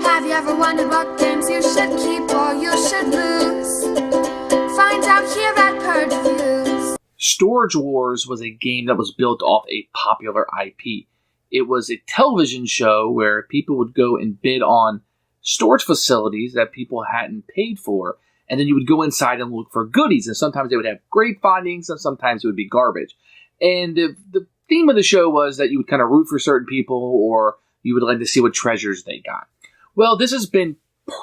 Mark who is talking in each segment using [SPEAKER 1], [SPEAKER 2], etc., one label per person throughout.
[SPEAKER 1] Have you ever wondered what games you should keep or you should lose? Find out here at Purge Reviews.
[SPEAKER 2] Storage Wars was a game that was built off a popular IP. It was a television show where people would go and bid on storage facilities that people hadn't paid for, and then you would go inside and look for goodies, and sometimes they would have great findings, and sometimes it would be garbage. And the theme of the show was that you would kind of root for certain people, or you would like to see what treasures they got. Well, this has been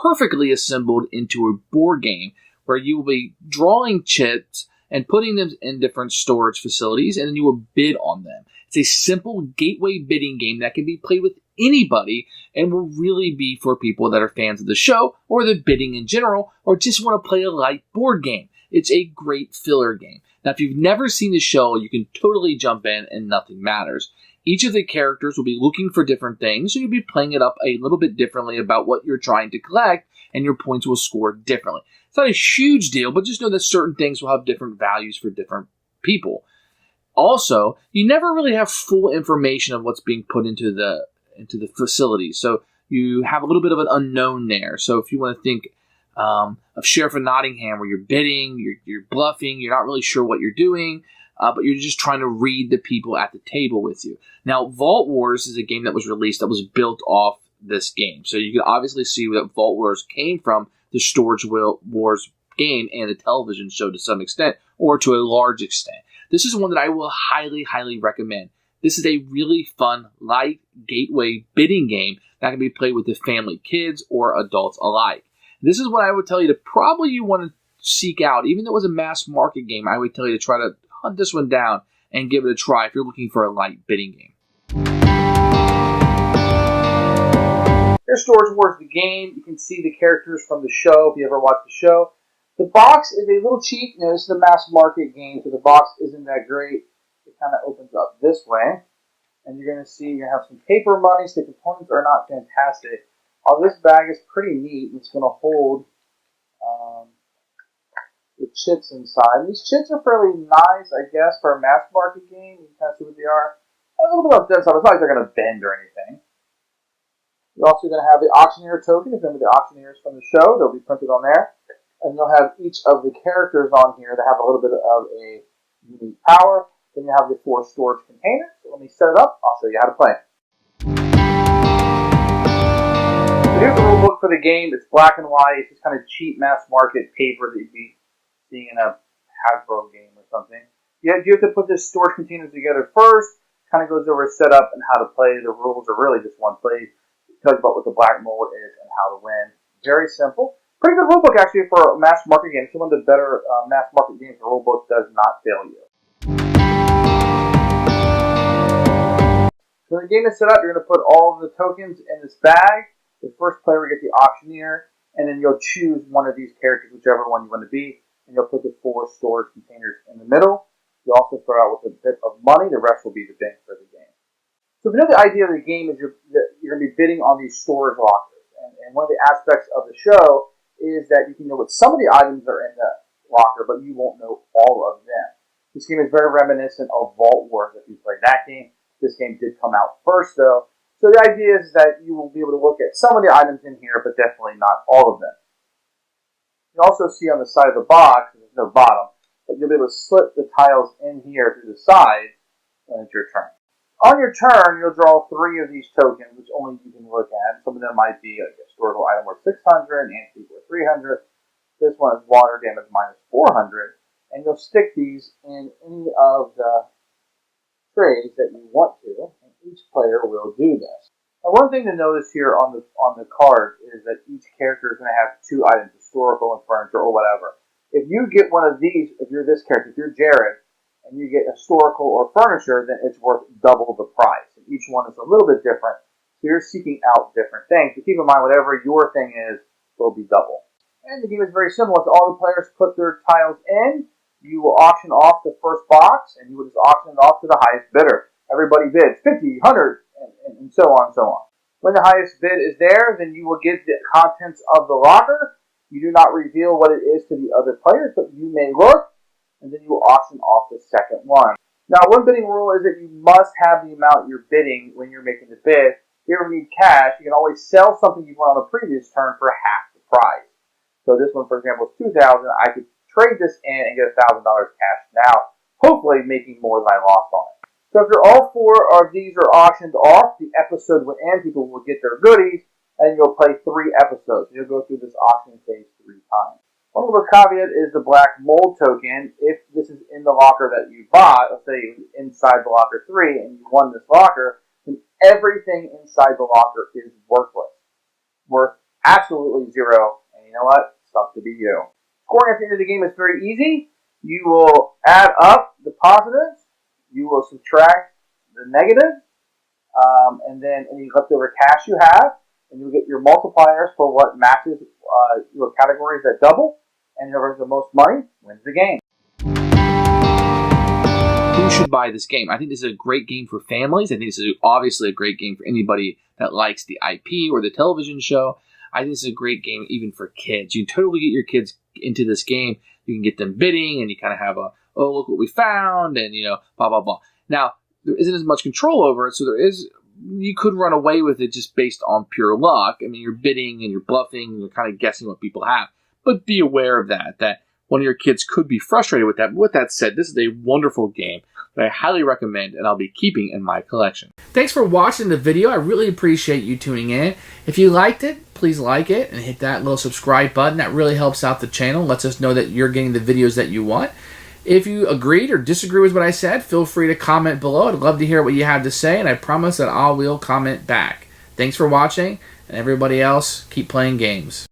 [SPEAKER 2] perfectly assembled into a board game where you will be drawing chips and putting them in different storage facilities, and then you will bid on them. It's a simple gateway bidding game that can be played with anybody and will really be for people that are fans of the show or the bidding in general or just want to play a light board game. It's a great filler game. Now, if you've never seen the show, you can totally jump in and nothing matters. Each of the characters will be looking for different things, so you'll be playing it up a little bit differently about what you're trying to collect, and your points will score differently. It's not a huge deal, but just know that certain things will have different values for different people. Also, you never really have full information of what's being put into the facility, so you have a little bit of an unknown there. So if you want to think of Sheriff of Nottingham, where you're bidding, you're bluffing, you're not really sure what you're doing, but you're just trying to read the people at the table with you. Now, Vault Wars is a game that was released that was built off this game. So you can obviously see that Vault Wars came from the Storage Wars game and the television show to some extent, or to a large extent. This is one that I will highly, highly recommend. This is a really fun, light gateway bidding game that can be played with the family, kids, or adults alike. This is what I would tell you to probably you want to seek out. Even though it was a mass market game, I would tell you to try to hunt this one down and give it a try if you're looking for a light bidding game. Here's Storage Wars, the game. You can see the characters from the show if you ever watched the show. The box is a little cheap. You know, this is a mass market game, so the box isn't that great. It kind of opens up this way, and you're going to see you have some paper money, so the components are not fantastic. This bag is pretty neat. It's going to hold the chips inside. These chips are fairly nice, I guess, for a mass market game. You can kind of see what they are. A little bit of this stuff. It's not like they're going to bend or anything. You're also going to have the auctioneer token. If you remember the auctioneers from the show, they'll be printed on there. And you'll have each of the characters on here that have a little bit of a unique power. Then you have the 4 storage containers. So let me set it up. I'll show you how to play. So here's the rule book for the game. It's black and white. It's just kind of cheap mass market paper that you'd be seeing in a Hasbro game or something. You have to put this storage containers together first. Kind of goes over setup and how to play. The rules are really just one place. It tells you about what the black mold is and how to win. Very simple. Pretty good rulebook actually for a mass market game. It's one of the better mass market games. The rulebook does not fail you. So the game is set up. You're going to put all of the tokens in this bag. The first player will get the auctioneer, and then you'll choose one of these characters, whichever one you want to be, and you'll put the 4 storage containers in the middle. You'll also throw out with a bit of money. The rest will be the bank for the game. So if you know the idea of the game is you're going to be bidding on these storage lockers, and one of the aspects of the show is that you can know what some of the items are in the locker, but you won't know all of them. This game is very reminiscent of Vault Wars if you played that game. This game did come out first, though. So the idea is that you will be able to look at some of the items in here, but definitely not all of them. You can also see on the side of the box, there's no bottom, but you'll be able to slip the tiles in here through the sides when it's your turn. On your turn, you'll draw 3 of these tokens, which only you can look at. Some of them might be a historical item worth 600, antique worth 300. This one is water damage minus 400. And you'll stick these in any of the trays that you want to, and each player will do this. Now, one thing to notice here on the card is that each character is going to have 2 items, historical and furniture or whatever. If you get one of these, if you're this character, if you're Jared, and you get historical or furniture, then it's worth double the price. And each one is a little bit different. So you're seeking out different things. But keep in mind, whatever your thing is will be double. And the game is very simple. It's all the players put their tiles in. You will auction off the first box, and you will just auction it off to the highest bidder. Everybody bids 50, 100, and so on and so on. When the highest bid is there, then you will get the contents of the locker. You do not reveal what it is to the other players, but you may look, and then you will auction off the second one. Now, one bidding rule is that you must have the amount you're bidding when you're making the bid
[SPEAKER 3] If you ever need cash, you can always sell something you won on the previous turn for half the price. So this one, for example, is $2,000. I could trade this in and get $1,000 cash now, hopefully making more than I lost on it. So if you're all 4 of these are auctioned off, the episode will end. People will get their goodies, and you'll play 3 episodes. You'll go through this auction phase 3 times. One other caveat is the black mold token. If this is in the locker that you bought, let's say inside the locker 3, and you won this locker, then everything inside the locker is worthless. Worth absolutely 0. And you know what? It's up to be you. Scoring at the end of the game is very easy. You will add up the positives. You will subtract the negatives. And then any leftover cash you have. And you'll get your multipliers for what matches your categories that double. And whoever has the most money wins the game.
[SPEAKER 2] Who should buy this game? I think this is a great game for families. I think this is obviously a great game for anybody that likes the IP or the television show. I think this is a great game even for kids. You can totally get your kids into this game. You can get them bidding, and you kind of have a, oh, look what we found, and, blah, blah, blah. Now, there isn't as much control over it, so you could run away with it just based on pure luck. I mean, you're bidding and you're bluffing, and you're kind of guessing what people have. But be aware of that one of your kids could be frustrated with that. But with that said, this is a wonderful game that I highly recommend, and I'll be keeping in my collection. Thanks for watching the video. I really appreciate you tuning in. If you liked it, please like it and hit that little subscribe button. That really helps out the channel, lets us know that you're getting the videos that you want. If you agreed or disagree with what I said, feel free to comment below. I'd love to hear what you have to say, and I promise that I will comment back. Thanks for watching, and everybody else, keep playing games.